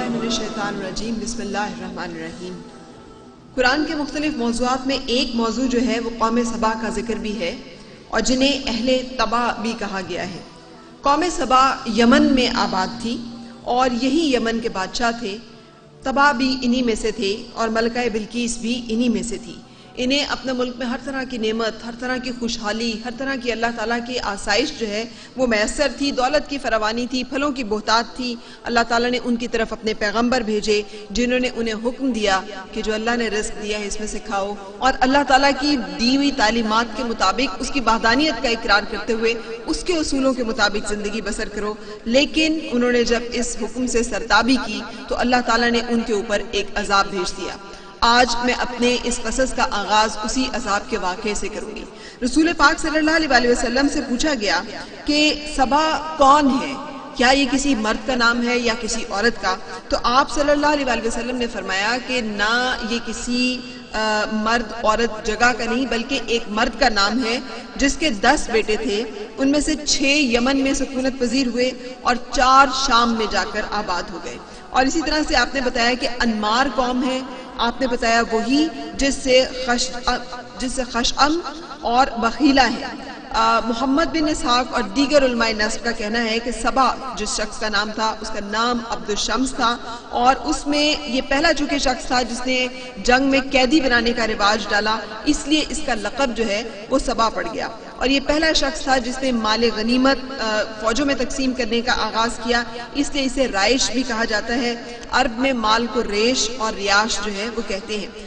من الشیطان الرجیم بسم اللہ الرحمن الرحیم۔ قرآن کے مختلف موضوعات میں ایک موضوع جو ہے وہ قوم سبا کا ذکر بھی ہے اور جنہیں اہل تبا بھی کہا گیا ہے۔ قوم سبا یمن میں آباد تھی اور یہی یمن کے بادشاہ تھے۔ تبا بھی انہی میں سے تھے اور ملکہ بلقیس بھی انہی میں سے تھی۔ انہیں اپنے ملک میں ہر طرح کی نعمت، ہر طرح کی خوشحالی، ہر طرح کی اللہ تعالیٰ کی آسائش جو ہے وہ میسر تھی، دولت کی فراوانی تھی، پھلوں کی بہتات تھی۔ اللہ تعالیٰ نے ان کی طرف اپنے پیغمبر بھیجے جنہوں نے انہیں حکم دیا کہ جو اللہ نے رزق دیا ہے اس میں سے کھاؤ، اور اللہ تعالیٰ کی دی ہوئی تعلیمات کے مطابق اس کی وحدانیت کا اقرار کرتے ہوئے اس کے اصولوں کے مطابق زندگی بسر کرو۔ لیکن انہوں نے جب اس حکم سے سرتابی کی تو اللہ تعالیٰ نے ان کے اوپر ایک عذاب بھیج دیا۔ آج میں اپنے اس قصص کا آغاز اسی عذاب کے واقعے سے کروں گی۔ رسول پاک صلی اللہ علیہ وسلم سے پوچھا گیا کہ سبا کون ہے، کیا یہ کسی مرد کا نام ہے یا کسی عورت کا؟ تو آپ صلی اللہ علیہ وسلم نے فرمایا کہ نہ یہ کسی مرد عورت جگہ کا نہیں، بلکہ ایک مرد کا نام ہے جس کے 10 بیٹے تھے، ان میں سے 6 یمن میں سکونت پذیر ہوئے اور 4 شام میں جا کر آباد ہو گئے۔ اور اسی طرح سے آپ نے بتایا کہ انمار قوم ہے، آپ نے بتایا وہی جس سے خشعم اور بخیلہ ہے۔ محمد بن اسحاق اور دیگر علماء نسب کا کہنا ہے کہ سبا جس شخص کا نام تھا اس کا نام عبد الشمس تھا، اور اس میں یہ پہلا چونکہ شخص تھا جس نے جنگ میں قیدی بنانے کا رواج ڈالا، اس لیے اس کا لقب جو ہے وہ سبا پڑ گیا۔ اور یہ پہلا شخص تھا جس نے مال غنیمت فوجوں میں تقسیم کرنے کا آغاز کیا، اس لیے اسے رائش بھی کہا جاتا ہے۔ عرب میں مال کو ریش اور ریاش جو ہے وہ کہتے ہیں۔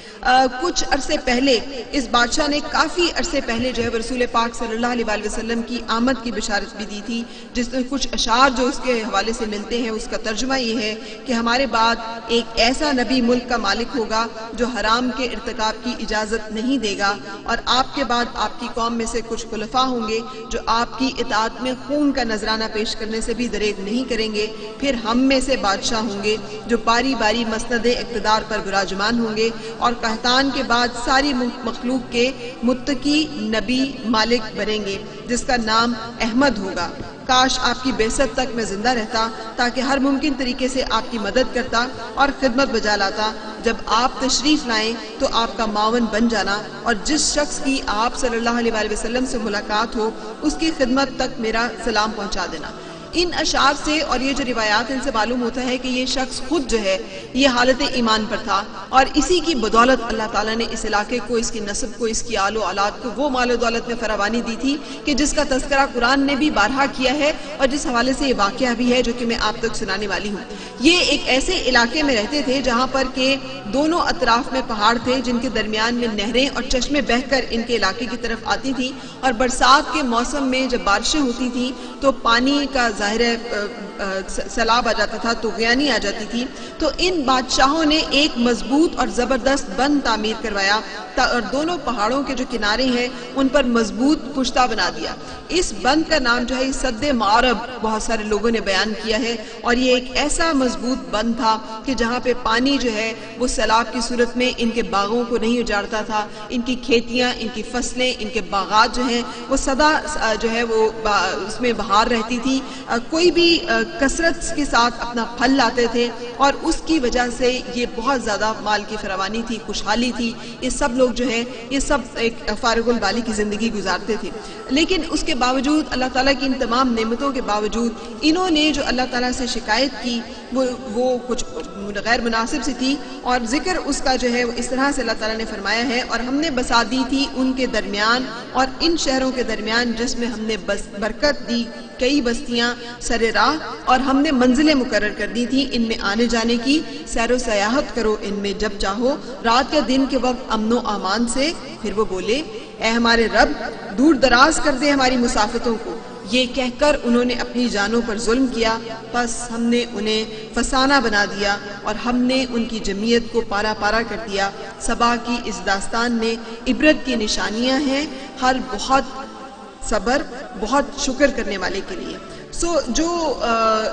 کچھ عرصے پہلے اس بادشاہ نے کافی عرصے پہلے جو ہے رسول پاک صلی اللہ علیہ وسلم کی آمد کی بشارت بھی دی تھی، جس میں کچھ اشعار جو اس کے حوالے سے ملتے ہیں اس کا ترجمہ یہ ہے کہ ہمارے بعد ایک ایسا نبی ملک کا مالک ہوگا جو حرام کے ارتکاب کی اجازت نہیں دے گا، اور آپ کے بعد آپ کی قوم میں سے کچھ خلفاء ہوں گے جو آپ کی اطاعت میں خون کا نذرانہ پیش کرنے سے بھی دریغ نہیں کریں گے۔ پھر ہم میں سے بادشاہ ہوں گے جو باری باری مسند اقتدار پر براجمان ہوں گے، اور قحطان کے بعد ساری مخلوق کے متقی نبی مالک بنیں گے جس کا نام احمد ہوگا۔ کاش آپ کی بعثت تک میں زندہ رہتا تاکہ ہر ممکن طریقے سے آپ کی مدد کرتا اور خدمت بجا لاتا۔ جب آپ تشریف لائیں تو آپ کا معاون بن جانا، اور جس شخص کی آپ صلی اللہ علیہ وسلم سے ملاقات ہو اس کی خدمت تک میرا سلام پہنچا دینا۔ ان اشعار سے اور یہ جو روایات ان سے معلوم ہوتا ہے کہ یہ شخص خود جو ہے یہ حالت ایمان پر تھا، اور اسی کی بدولت اللہ تعالیٰ نے اس علاقے کو، اس کی نسب کو، اس کی آل و اولاد کو وہ مال و دولت میں فراوانی دی تھی کہ جس کا تذکرہ قرآن نے بھی بارہا کیا ہے، اور جس حوالے سے یہ واقعہ بھی ہے جو کہ میں آپ تک سنانے والی ہوں۔ یہ ایک ایسے علاقے میں رہتے تھے جہاں پر کہ دونوں اطراف میں پہاڑ تھے جن کے درمیان میں نہریں اور چشمے بہہ کر ان کے علاقے کی طرف آتی تھیں، اور برسات کے موسم میں جب بارشیں ہوتی تھیں تو پانی کا ظاہر سیلاب آ جاتا تھا، طغیانی آ جاتی تھی۔ تو ان بادشاہوں نے ایک مضبوط اور زبردست بند تعمیر کروایا اور دونوں پہاڑوں کے جو کنارے ہیں ان پر مضبوط پشتہ بنا دیا۔ اس بند کا نام جو ہے سد معرب بہت سارے لوگوں نے بیان کیا ہے، اور یہ ایک ایسا مضبوط بند تھا کہ جہاں پہ پانی جو ہے وہ سیلاب کی صورت میں ان کے باغوں کو نہیں اجاڑتا تھا، ان کی کھیتیاں، ان کی فصلیں، ان کے باغات جو ہیں وہ سدا جو ہے وہ اس میں بہار رہتی تھی۔ کوئی بھی کثرت کے ساتھ اپنا پھل لاتے تھے، اور اس کی وجہ سے یہ بہت زیادہ مال کی فراوانی تھی، خوشحالی تھی۔ یہ سب لوگ جو ہیں یہ سب ایک فارغ البالی کی زندگی گزارتے تھے، لیکن اس کے باوجود اللہ تعالیٰ کی ان تمام نعمتوں کے باوجود انہوں نے جو اللہ تعالیٰ سے شکایت کی وہ کچھ غیر مناسب سی تھی، اور ذکر اس کا جو ہے اس طرح سے اللہ تعالیٰ نے فرمایا ہے، اور ہم نے بسا دی تھی ان کے درمیان اور ان شہروں کے درمیان جس میں ہم نے برکت دی کئی بستیاں سر راہ، اور ہم نے منزلیں مقرر کر دی تھی ان میں آنے جانے کی، سیر و سیاحت کرو ان میں جب چاہو، رات یا دن کے وقت امن و امان سے۔ پھر وہ بولے اے ہمارے رب دور دراز کر دے ہماری مسافتوں کو۔ یہ کہہ کر انہوں نے اپنی جانوں پر ظلم کیا، پس ہم نے انہیں فسانہ بنا دیا اور ہم نے ان کی جمعیت کو پارا پارا کر دیا۔ سبا کی اس داستان میں عبرت کی نشانیاں ہیں، ہر بہت صبر، بہت شکر کرنے والے کے لیے۔ جو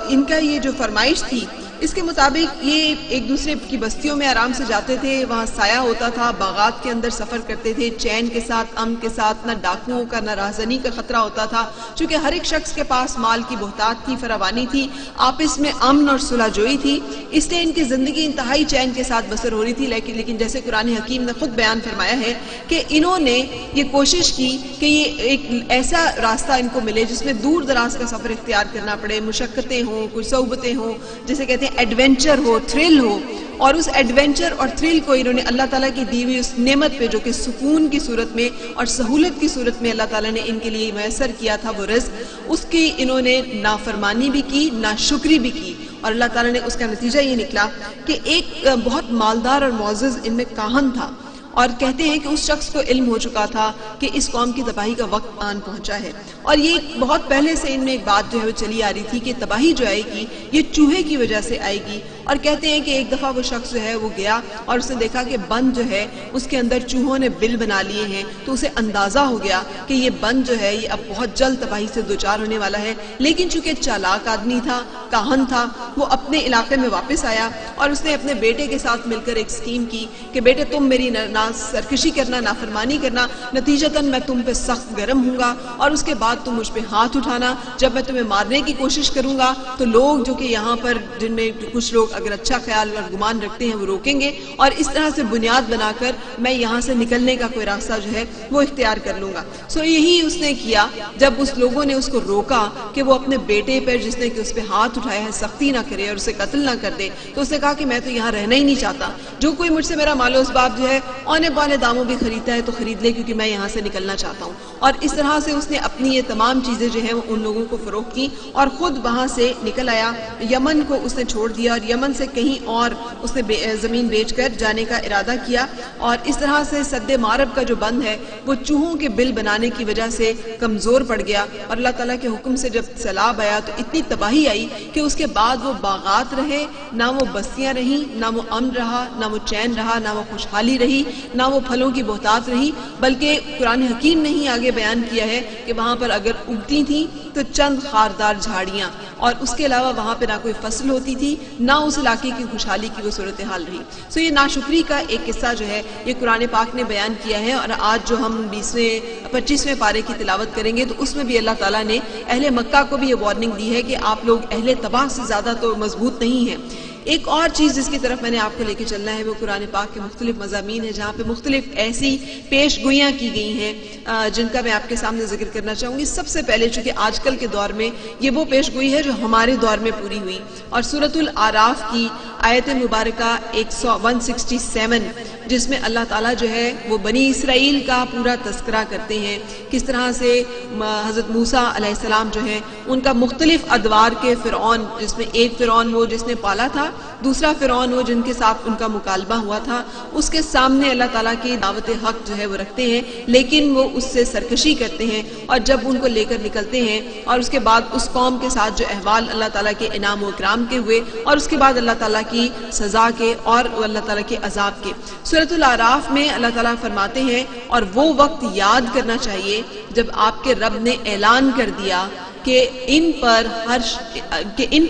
ان کا یہ جو فرمائش تھی اس کے مطابق یہ ایک دوسرے کی بستیوں میں آرام سے جاتے تھے، وہاں سایہ ہوتا تھا، باغات کے اندر سفر کرتے تھے، چین کے ساتھ، امن کے ساتھ، نہ ڈاکوؤں کا نہ راہزنی کا خطرہ ہوتا تھا، چونکہ ہر ایک شخص کے پاس مال کی بہتات تھی، فراوانی تھی، آپس میں امن اور صلح جوئی تھی، اس لیے ان کی زندگی انتہائی چین کے ساتھ بسر ہو رہی تھی۔ لیکن جیسے قرآن حکیم نے خود بیان فرمایا ہے کہ انہوں نے یہ کوشش کی کہ یہ ایک ایسا راستہ ان کو ملے جس میں دور دراز کا سفر اختیار کرنا پڑے، مشقتیں ہوں، کچھ صعوبتیں ہوں، جسے کہتے ہیں ایڈونچر ہو، تھرل ہو، اور اس ایڈونچر اور تھرل کو انہوں نے اللہ تعالیٰ کی دی ہوئی اس نعمت پہ جو کہ سکون کی صورت میں اور سہولت کی صورت میں اللہ تعالیٰ نے ان کے لیے میسر کیا تھا وہ رزق، اس کی انہوں نے نافرمانی بھی کی، ناشکری بھی کی، اور اللہ تعالیٰ نے اس کا نتیجہ یہ نکلا کہ ایک بہت مالدار اور معزز ان میں کاہن تھا، اور کہتے ہیں کہ اس شخص کو علم ہو چکا تھا کہ اس قوم کی تباہی کا وقت آن پہنچا ہے، اور یہ بہت پہلے سے ان میں ایک بات جو ہے وہ چلی آ رہی تھی کہ تباہی جو آئے گی یہ چوہے کی وجہ سے آئے گی، اور کہتے ہیں کہ ایک دفعہ وہ شخص جو ہے وہ گیا اور اس نے دیکھا کہ بند جو ہے اس کے اندر چوہوں نے بل بنا لیے ہیں، تو اسے اندازہ ہو گیا کہ یہ بند جو ہے یہ اب بہت جلد تباہی سے دوچار ہونے والا ہے، لیکن چونکہ چالاک آدمی تھا، کاہن تھا، وہ اپنے علاقے میں واپس آیا اور اس نے اپنے بیٹے کے ساتھ مل کر ایک سکیم کی کہ بیٹے تم میری نہ سرکشی کرنا، نافرمانی کرنا، نتیجتاً میں تم پہ سخت گرم ہوں گا، اور اس کے بعد تم مجھ پہ ہاتھ اٹھانا، جب میں تمہیں مارنے کی کوشش کروں گا تو لوگ جو کہ یہاں پر جن میں کچھ لوگ اگر اچھا خیال اور گمان رکھتے ہیں وہ روکیں گے، اور اس طرح سے بنیاد بنا کر میں یہاں سے نکلنے کا کوئی راستہ جو ہے وہ اختیار کر لوں گا۔ یہی اس نے کیا، جب اس لوگوں نے اس کو روکا کہ وہ اپنے بیٹے پر جس نے کہ اس پہ ہاتھ اٹھایا ہے سختی نہ کرے اور اسے قتل نہ کر دے، تو اس نے کہا کہ میں تو یہاں رہنا ہی نہیں چاہتا، جو کوئی مجھ سے میرا مال و اسباب جو ہے اونے پونے داموں بھی خریدتا ہے تو خرید لے، کیونکہ میں یہاں سے نکلنا چاہتا ہوں۔ اور اس طرح سے اس نے اپنی یہ تمام چیزیں جو ہیں ان لوگوں کو فروخت کی اور خود وہاں سے نکل آیا، یمن کو اس نے چھوڑ دیا، اور یمن سے کہیں اور اس نے زمین بیچ کر جانے کا ارادہ کیا، اور اس طرح سے سد معرب کا جو بند ہے وہ چوہوں کے بل بنانے کی وجہ سے کمزور پڑ گیا، اور اللہ تعالیٰ کے حکم سے جب سیلاب آیا تو اتنی تباہی آئی کہ اس کے بعد وہ باغات رہے، نہ وہ بستیاں رہیں، نہ وہ امن رہا، نہ وہ چین رہا، نہ وہ خوشحالی رہی، نہ وہ پھلوں کی بہتات رہی، بلکہ قرآن حکیم نے ہی آگے بیان کیا ہے کہ وہاں پر اگر اگتی تھیں تو چند خاردار جھاڑیاں، اور اس کے علاوہ وہاں پہ نہ کوئی فصل ہوتی تھی، نہ اس علاقے کی خوشحالی کی وہ صورتحال رہی۔ یہ ناشکری کا ایک قصہ جو ہے یہ قرآن پاک نے بیان کیا ہے، اور آج جو ہم 25ویں پارے کی تلاوت کریں گے تو اس میں بھی اللہ تعالیٰ نے اہل مکہ کو بھی یہ وارننگ دی ہے کہ آپ لوگ اہل تباہ سے زیادہ تو مضبوط نہیں ہیں۔ ایک اور چیز جس کی طرف میں نے آپ کو لے کے چلنا ہے وہ قرآن پاک کے مختلف مضامین ہیں جہاں پہ مختلف ایسی پیش گوئیاں کی گئی ہیں جن کا میں آپ کے سامنے ذکر کرنا چاہوں گی۔ سب سے پہلے چونکہ آج کل کے دور میں یہ وہ پیش گوئی ہے جو ہمارے دور میں پوری ہوئی، اور سورۃ الاعراف کی آیت مبارکہ 167 جس میں اللہ تعالیٰ جو ہے وہ بنی اسرائیل کا پورا تذکرہ کرتے ہیں، کس طرح سے حضرت موسیٰ علیہ السلام جو ہیں ان کا مختلف ادوار کے فرعون، جس میں ایک فرعون وہ جس نے پالا تھا، دوسرا فرعون وہ جن کے ساتھ ان کا مکالمہ ہوا تھا، اس کے سامنے اللہ تعالیٰ کی دعوت حق جو ہے وہ رکھتے ہیں، لیکن وہ اس سے سرکشی کرتے ہیں، اور جب ان کو لے کر نکلتے ہیں اور اس کے بعد اس قوم کے ساتھ جو احوال اللہ تعالیٰ کے انعام و اکرام کے ہوئے، اور اس کے بعد اللہ تعالیٰ کی سزا کے اور اللہ تعالیٰ کے عذاب کے۔ سورۃ الاعراف میں اللہ تعالیٰ فرماتے ہیں اور وہ وقت یاد کرنا چاہیے جب آپ کے رب نے اعلان کر دیا کہ ان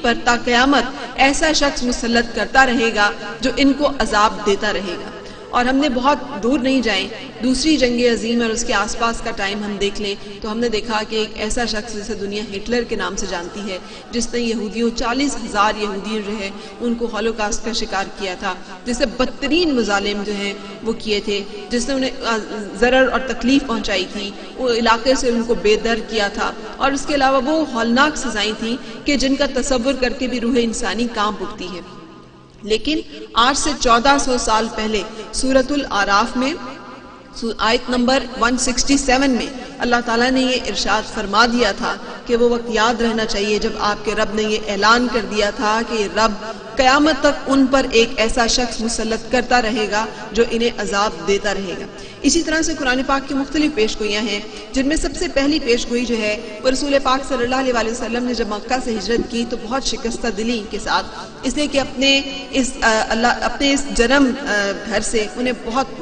پر تا قیامت ایسا شخص مسلط کرتا رہے گا جو ان کو عذاب دیتا رہے گا۔ اور ہم نے بہت دور نہیں جائیں، دوسری جنگ عظیم اور اس کے آس پاس کا ٹائم ہم دیکھ لیں تو ہم نے دیکھا کہ ایک ایسا شخص جسے دنیا ہٹلر کے نام سے جانتی ہے، جس نے یہودیوں 40,000 یہودیوں جو ہے ان کو ہولوکاسٹ کا شکار کیا تھا، جسے بدترین مظالم جو ہیں وہ کیے تھے، جس نے انہیں ضرر اور تکلیف پہنچائی تھی، وہ علاقے سے ان کو بے در کیا تھا، اور اس کے علاوہ وہ ہولناک سزائیں تھیں کہ جن کا تصور کر کے بھی روح انسانی کانپ اٹھتی ہے۔ لیکن آج سے 1400 سال پہلے سورۃ الاعراف میں آیت نمبر 167 میں اللہ تعالیٰ نے یہ ارشاد فرما دیا تھا کہ وہ وقت یاد رہنا چاہیے جب آپ کے رب نے یہ اعلان کر دیا تھا کہ رب قیامت تک ان پر ایک ایسا شخص مسلط کرتا رہے گا جو انہیں عذاب دیتا رہے گا۔ اسی طرح سے قرآن پاک کی مختلف پیش گوئیاں ہیں، جن میں سب سے پہلی پیش گوئی جو ہے وہ رسول پاک صلی اللہ علیہ وسلم نے جب مکہ سے ہجرت کی تو بہت شکستہ دلی کے ساتھ، اس لیے کہ اپنے اس جنم گھر سے انہیں بہت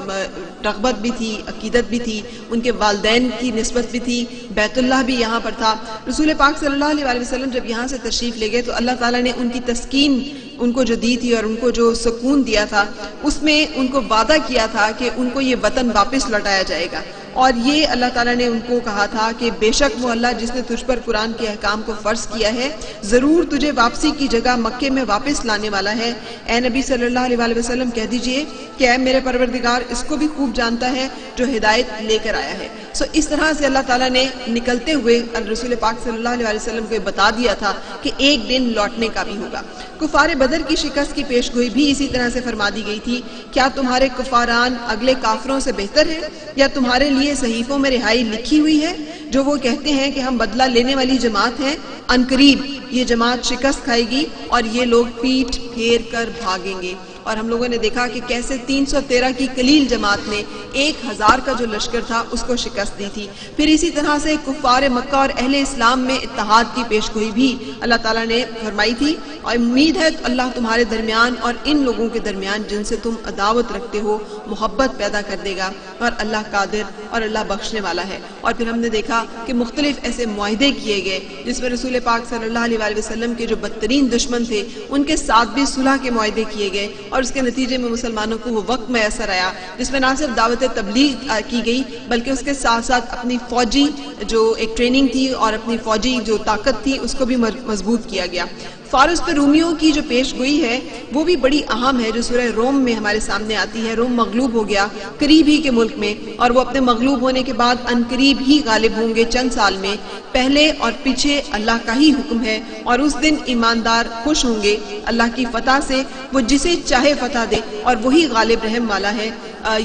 رغبت بھی تھی، عقیدت بھی تھی، ان کے والدین کی نسبت بھی تھی، بیت اللہ بھی یہاں پر تھا۔ رسول پاک صلی اللہ علیہ وسلم جب یہاں سے تشریف لے گئے تو اللہ تعالیٰ نے ان کی تسکین ان کو جو دی تھی اور ان کو جو سکون دیا تھا، اس میں ان کو وعدہ کیا تھا کہ ان کو یہ وطن واپس لوٹایا جائے گا، اور یہ اللہ تعالیٰ نے ان کو کہا تھا کہ بے شک وہ اللہ جس نے تجھ پر قرآن کے احکام کو فرض کیا ہے ضرور تجھے واپسی کی جگہ مکے میں واپس لانے والا ہے۔ اے نبی صلی اللہ علیہ وسلم کہہ دیجئے کہ اے میرے پروردگار اس کو بھی خوب جانتا ہے جو ہدایت لے کر آیا ہے۔ اس طرح سے اللہ تعالیٰ نے نکلتے ہوئے رسول پاک صلی اللہ علیہ وسلم کو بتا دیا تھا کہ ایک دن لوٹنے کا بھی ہوگا۔ کفار بدر کی شکست کی پیش گوئی بھی اسی طرح سے فرما دی گئی تھی، کیا تمہارے کفاران اگلے کافروں سے بہتر ہیں یا تمہارے لیے صحیفوں میں رہائی لکھی ہوئی ہے؟ جو وہ کہتے ہیں کہ ہم بدلہ لینے والی جماعت ہیں، عنقریب یہ جماعت شکست کھائے گی اور یہ لوگ پیٹھ پھیر کر بھاگیں گے۔ اور ہم لوگوں نے دیکھا کہ کیسے 313 کی قلیل جماعت نے 1000 کا جو لشکر تھا اس کو شکست دی تھی۔ پھر اسی طرح سے کفار مکہ اور اہل اسلام میں اتحاد کی پیش گوئی بھی اللہ تعالیٰ نے فرمائی تھی، اور امید ہے اللہ تمہارے درمیان اور ان لوگوں کے درمیان جن سے تم عداوت رکھتے ہو محبت پیدا کر دے گا، اور اللہ قادر اور اللہ بخشنے والا ہے۔ اور پھر ہم نے دیکھا کہ مختلف ایسے معاہدے کیے گئے جس میں رسول پاک صلی اللہ علیہ وسلم کے جو بدترین دشمن تھے ان کے ساتھ بھی صلح کے معاہدے کیے گئے، اور اس کے نتیجے میں مسلمانوں کو وہ وقت میسر آیا جس میں نہ صرف دعوت تبلیغ کی گئی بلکہ اس کے ساتھ ساتھ اپنی فوجی جو ایک ٹریننگ تھی اور اپنی فوجی جو طاقت تھی اس کو بھی مضبوط کیا گیا۔ فارس پہ رومیوں کی جو پیش گوئی ہے وہ بھی بڑی اہم ہے، جو سورہ روم میں ہمارے سامنے آتی ہے۔ روم مغلوب ہو گیا قریب ہی کے ملک میں، اور وہ اپنے مغلوب ہونے کے بعد ان قریب ہی غالب ہوں گے چند سال میں۔ پہلے اور پیچھے اللہ کا ہی حکم ہے، اور اس دن ایماندار خوش ہوں گے اللہ کی فتح سے، وہ جسے چاہے فتح دے اور وہی غالب رحم والا ہے۔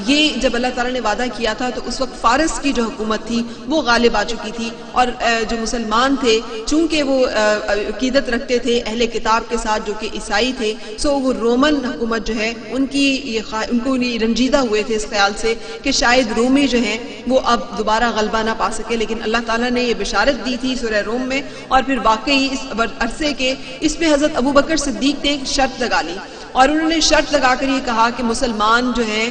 یہ جب اللہ تعالیٰ نے وعدہ کیا تھا تو اس وقت فارس کی جو حکومت تھی وہ غالب آ چکی تھی، اور جو مسلمان تھے چونکہ وہ عقیدت رکھتے تھے اہل کتاب کے ساتھ جو کہ عیسائی تھے، سو وہ رومن حکومت جو ہے ان کو رنجیدہ ہوئے تھے اس خیال سے کہ شاید رومی جو ہیں وہ اب دوبارہ غلبہ نہ پا سکے، لیکن اللہ تعالیٰ نے یہ بشارت دی تھی سورہ روم میں، اور پھر واقعی اس عرصے کے اس پہ حضرت ابو بکر صدیق نے ایک شرط لگا لی، اور انہوں نے شرط لگا کر یہ کہا کہ مسلمان جو ہیں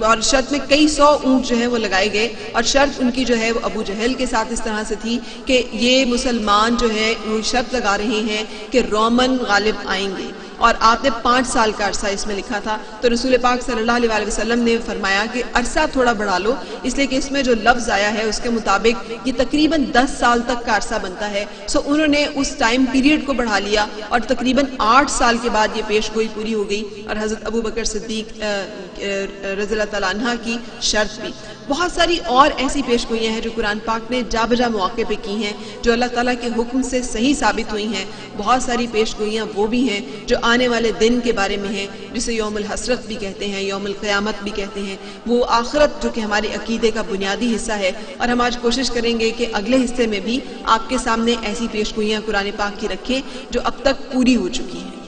اور شرط میں کئی 100 اونٹ جو ہیں وہ لگائے گئے، اور شرط ان کی جو ہے وہ ابو جہل کے ساتھ اس طرح سے تھی کہ یہ مسلمان جو ہے وہ شرط لگا رہے ہیں کہ رومن غالب آئیں گے، اور آپ نے 5 سال کا عرصہ اس میں لکھا تھا۔ تو رسول پاک صلی اللہ علیہ وسلم نے فرمایا کہ عرصہ تھوڑا بڑھا لو، اس لیے کہ اس میں جو لفظ آیا ہے اس کے مطابق یہ تقریباً 10 سال تک کا عرصہ بنتا ہے، سو انہوں نے اس ٹائم پیریڈ کو بڑھا لیا، اور تقریباً 8 سال کے بعد یہ پیش گوئی پوری ہو گئی، اور حضرت ابو بکر صدیق رضی اللہ تعالیٰ عنہ کی شرط بھی۔ بہت ساری اور ایسی پیش گوئیاں ہیں جو قرآن پاک نے جا بجا مواقع پہ کی ہیں جو اللہ تعالیٰ کے حکم سے صحیح ثابت ہوئی ہیں۔ بہت ساری پیش گوئیاں وہ بھی ہیں جو آنے والے دن کے بارے میں ہیں، جسے یوم الحسرت بھی کہتے ہیں، یوم القیامت بھی کہتے ہیں، وہ آخرت جو کہ ہمارے عقیدے کا بنیادی حصہ ہے۔ اور ہم آج کوشش کریں گے کہ اگلے حصے میں بھی آپ کے سامنے ایسی پیش گوئیاں قرآن پاک کی رکھیں جو اب تک پوری ہو چکی ہیں۔